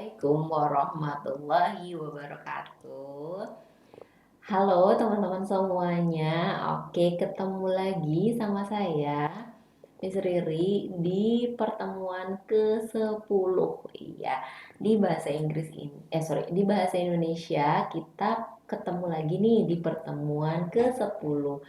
Assalamualaikum warahmatullahi wabarakatuh. Halo teman-teman semuanya. Oke, ketemu lagi sama saya Miss Riri di pertemuan ke-10. Iya, di bahasa Inggris ini. Di bahasa Indonesia kita ketemu lagi nih di pertemuan ke-10.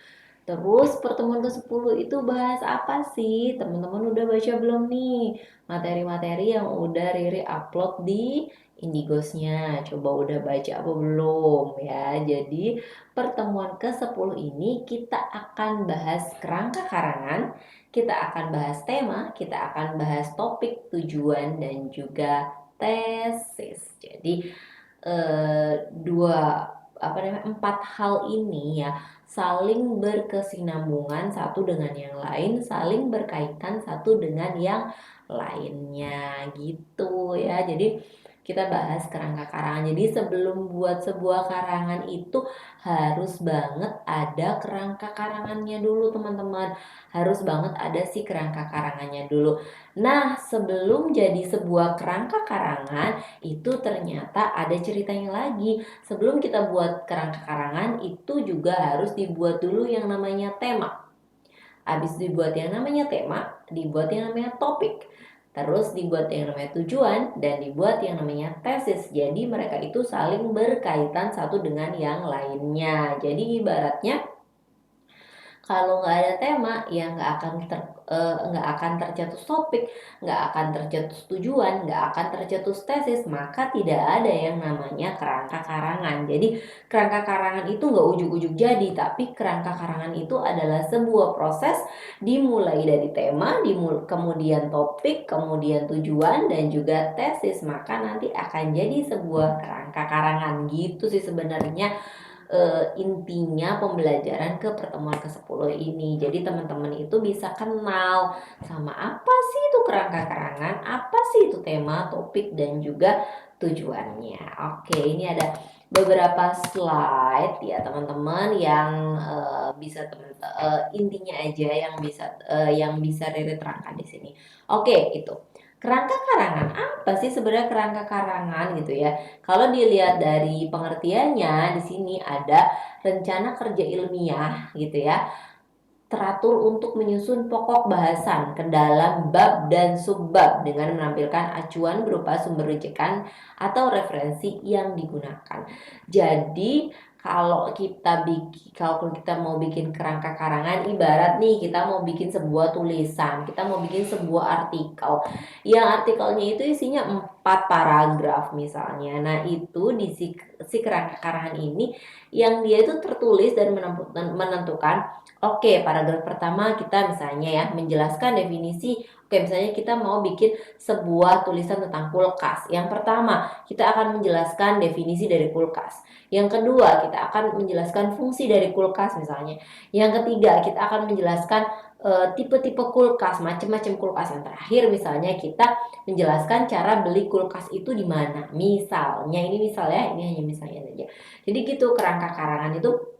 Terus pertemuan ke-10 itu bahas apa sih? Teman-teman udah baca belum nih materi-materi yang udah Riri upload di Indigosnya? Coba udah baca apa belum ya? Jadi pertemuan ke-10 ini kita akan bahas kerangka karangan, kita akan bahas tema, kita akan bahas topik, tujuan, dan juga tesis. Jadi empat hal ini ya saling berkesinambungan satu dengan yang lain, saling berkaitan satu dengan yang lainnya gitu ya. Jadi kita bahas kerangka karangan. Jadi sebelum buat sebuah karangan itu harus banget ada kerangka karangannya dulu teman-teman. Harus banget ada si kerangka karangannya dulu. Nah, sebelum jadi sebuah kerangka karangan itu ternyata ada ceritanya lagi. Sebelum kita buat kerangka karangan itu juga harus dibuat dulu yang namanya tema. Habis dibuat yang namanya tema, dibuat yang namanya topik. Terus dibuat yang namanya tujuan dan dibuat yang namanya tesis. Jadi mereka itu saling berkaitan satu dengan yang lainnya. Jadi ibaratnya kalau nggak ada tema ya nggak akan tercetus topik, nggak akan tercetus tujuan, nggak akan tercetus tesis, maka tidak ada yang namanya kerangka karangan. Jadi kerangka karangan itu nggak ujuk-ujuk jadi, tapi kerangka karangan itu adalah sebuah proses dimulai dari tema, kemudian topik, kemudian tujuan, dan juga tesis, maka nanti akan jadi sebuah kerangka karangan gitu sih sebenarnya intinya pembelajaran ke pertemuan ke-10 ini. Jadi teman-teman itu bisa kenal sama apa sih itu kerangka karangan, apa sih itu tema, topik, dan juga tujuannya. Oke, ini ada beberapa slide ya teman-teman yang intinya aja yang bisa Riri terangkan di sini. Oke, itu. Kerangka karangan apa sih sebenarnya kerangka karangan gitu ya? Kalau dilihat dari pengertiannya, di sini ada rencana kerja ilmiah gitu ya, teratur untuk menyusun pokok bahasan ke dalam bab dan subbab dengan menampilkan acuan berupa sumber rujukan atau referensi yang digunakan. Jadi kalau kita mau bikin kerangka karangan, ibarat nih kita mau bikin sebuah tulisan, kita mau bikin sebuah artikel, yang artikelnya itu isinya 4 paragraf misalnya. Nah itu di si kerangka karangan ini yang dia itu tertulis dan menentukan. Oke, paragraf pertama kita misalnya ya menjelaskan definisi. Oke, misalnya kita mau bikin sebuah tulisan tentang kulkas. Yang pertama, kita akan menjelaskan definisi dari kulkas. Yang kedua, kita akan menjelaskan fungsi dari kulkas misalnya. Yang ketiga, kita akan menjelaskan tipe-tipe kulkas, macam-macam kulkas. Yang terakhir misalnya kita menjelaskan cara beli kulkas itu di mana. Misalnya, ini misalnya, ini hanya misalnya saja. Jadi gitu kerangka karangan itu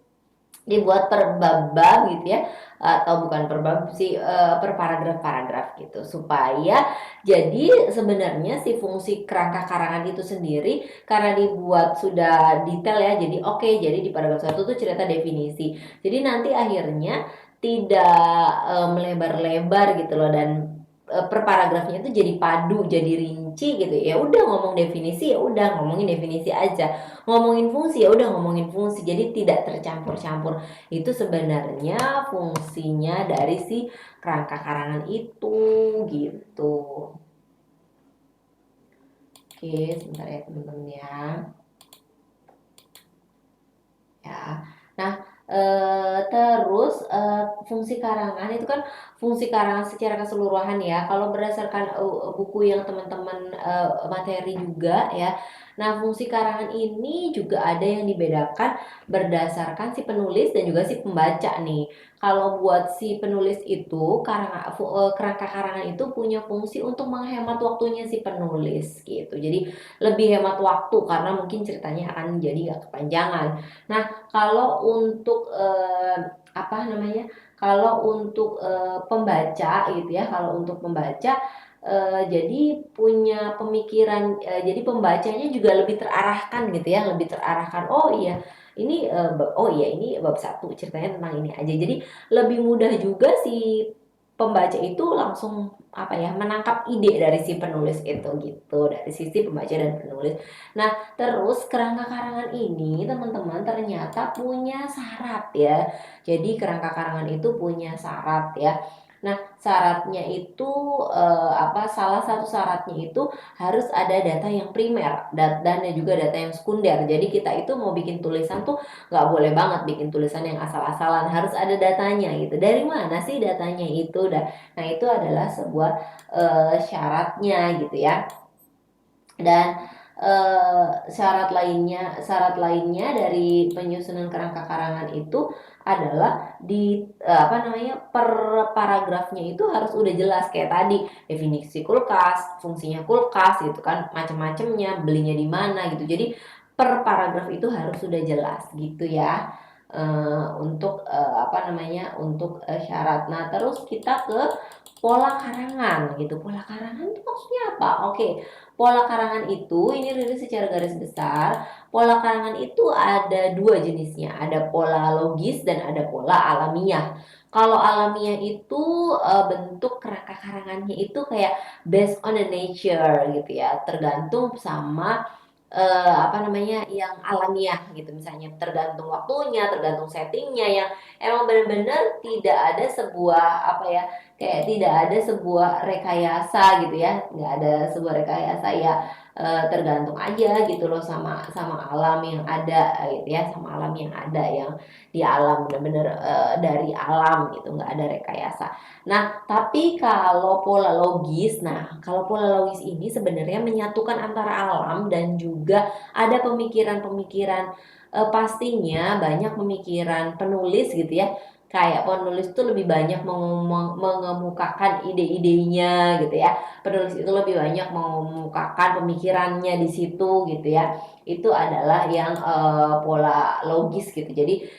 dibuat per bab gitu ya, atau bukan per bab sih, per paragraf-paragraf gitu, supaya jadi sebenarnya si fungsi kerangka karangan itu sendiri karena dibuat sudah detail ya, jadi oke, jadi di paragraf 1 tuh cerita definisi, jadi nanti akhirnya tidak melebar-lebar gitu loh, dan per paragrafnya itu jadi padu, jadi rinci gitu ya. Udah ngomong definisi ya udah ngomongin definisi aja, ngomongin fungsi ya udah ngomongin fungsi, jadi tidak tercampur-campur. Itu sebenarnya fungsinya dari si kerangka karangan itu gitu. Oke, sebentar ya teman-teman ya. Ya. Nah, terus fungsi karangan itu kan fungsi karangan secara keseluruhan ya. Kalau berdasarkan buku yang teman-teman materi juga ya. Nah, fungsi karangan ini juga ada yang dibedakan berdasarkan si penulis dan juga si pembaca nih. Kalau buat si penulis itu kerangka karangan itu punya fungsi untuk menghemat waktunya si penulis gitu. Jadi lebih hemat waktu karena mungkin ceritanya akan jadi gak kepanjangan. Nah, kalau untuk apa namanya? Kalau untuk pembaca gitu ya, kalau untuk pembaca jadi punya pemikiran, jadi pembacanya juga lebih terarahkan gitu ya, lebih terarahkan. Oh iya, oh iya ini bab satu ceritanya tentang ini aja. Jadi lebih mudah juga si pembaca itu langsung apa ya, menangkap ide dari si penulis itu gitu, dari sisi pembaca dan penulis. Nah, terus kerangka karangan ini teman-teman ternyata punya syarat ya. Jadi kerangka karangan itu punya syarat ya. Nah, syaratnya itu apa? Salah satu syaratnya itu harus ada data yang primer dan juga data yang sekunder. Jadi kita itu mau bikin tulisan tuh nggak boleh banget bikin tulisan yang asal-asalan, harus ada datanya gitu. Dari mana sih datanya itu? Nah, itu adalah sebuah syaratnya gitu ya. Dan syarat lainnya dari penyusunan kerangka karangan itu adalah di apa namanya, per paragrafnya itu harus udah jelas kayak tadi, definisi kulkas, fungsinya kulkas gitu kan, macam-macamnya, belinya di mana gitu. Jadi per paragraf itu harus sudah jelas gitu ya. Untuk apa namanya, untuk syarat. Nah, terus kita ke pola karangan gitu. Pola karangan itu maksudnya apa? Oke, pola karangan itu, ini Riri secara garis besar, pola karangan itu ada dua jenisnya, ada pola logis dan ada pola alamiah. Kalau alamiah itu bentuk kerangka karangannya itu kayak based on the nature gitu ya, tergantung sama apa namanya, yang alamiah gitu, misalnya tergantung waktunya, tergantung settingnya, yang emang benar-benar tidak ada sebuah apa ya, kayak tidak ada sebuah rekayasa gitu ya, nggak ada sebuah rekayasa ya, tergantung aja gitu loh sama sama alam yang ada gitu ya, sama alam yang ada, yang di alam benar-benar dari alam gitu, nggak ada rekayasa. Nah, tapi kalau pola logis, nah kalau pola logis ini sebenarnya menyatukan antara alam dan juga ada pemikiran-pemikiran, pastinya banyak pemikiran penulis gitu ya. Kayak penulis itu lebih banyak mengemukakan ide-idenya gitu ya. Penulis itu lebih banyak mengemukakan pemikirannya di situ gitu ya. Itu adalah yang pola logis gitu. Jadi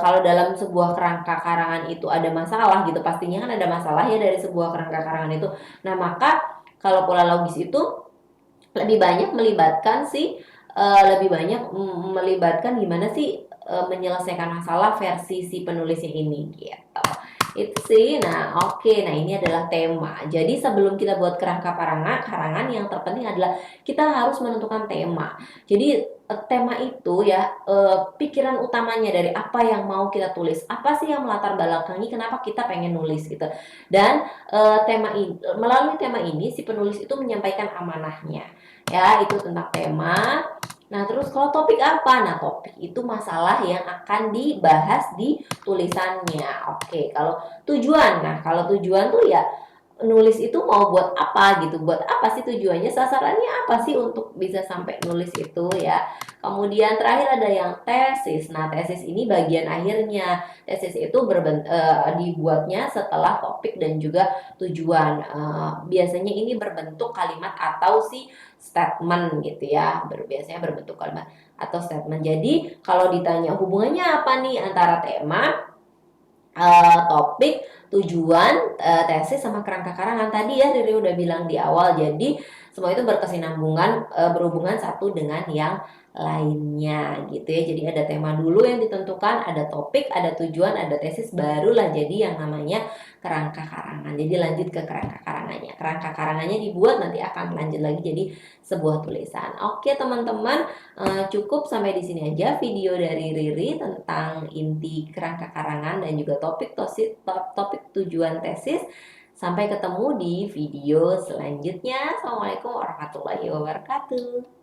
kalau dalam sebuah kerangka karangan itu ada masalah gitu, pastinya kan ada masalah ya dari sebuah kerangka karangan itu. Nah, maka kalau pola logis itu lebih banyak melibatkan lebih banyak melibatkan gimana sih menyelesaikan masalah versi si penulisnya ini gitu. Itu sih. Nah, oke. Nah, ini adalah tema. Jadi sebelum kita buat kerangka karangan yang terpenting adalah kita harus menentukan tema. Jadi tema itu ya, pikiran utamanya dari apa yang mau kita tulis. Apa sih yang melatar belakangi kenapa kita pengen nulis gitu. Dan melalui tema ini si penulis itu menyampaikan amanahnya. Ya, itu tentang tema. Nah, terus kalau topik apa? Nah, topik itu masalah yang akan dibahas di tulisannya. Oke, kalau tujuan. Nah, kalau tujuan tuh ya nulis itu mau buat apa gitu, buat apa sih tujuannya, sasarannya apa sih untuk bisa sampai nulis itu ya. Kemudian terakhir ada yang tesis. Nah, tesis ini bagian akhirnya. Tesis itu dibuatnya setelah topik dan juga tujuan. Biasanya ini berbentuk kalimat atau si statement gitu ya. Biasanya berbentuk kalimat atau statement. Jadi kalau ditanya hubungannya apa nih antara tema, topik, tujuan, tesis sama kerangka karangan, tadi ya Riri udah bilang di awal. Jadi semua itu berkesinambungan, berhubungan satu dengan yang lainnya gitu ya. Jadi ada tema dulu yang ditentukan, ada topik, ada tujuan, ada tesis, barulah jadi yang namanya kerangka karangan. Jadi lanjut ke kerangka karangannya. Kerangka karangannya dibuat, nanti akan lanjut lagi jadi sebuah tulisan. Oke teman-teman, cukup sampai di sini aja video dari Riri tentang inti kerangka karangan dan juga topik tujuan tesis. Sampai ketemu di video selanjutnya. Assalamualaikum warahmatullahi wabarakatuh.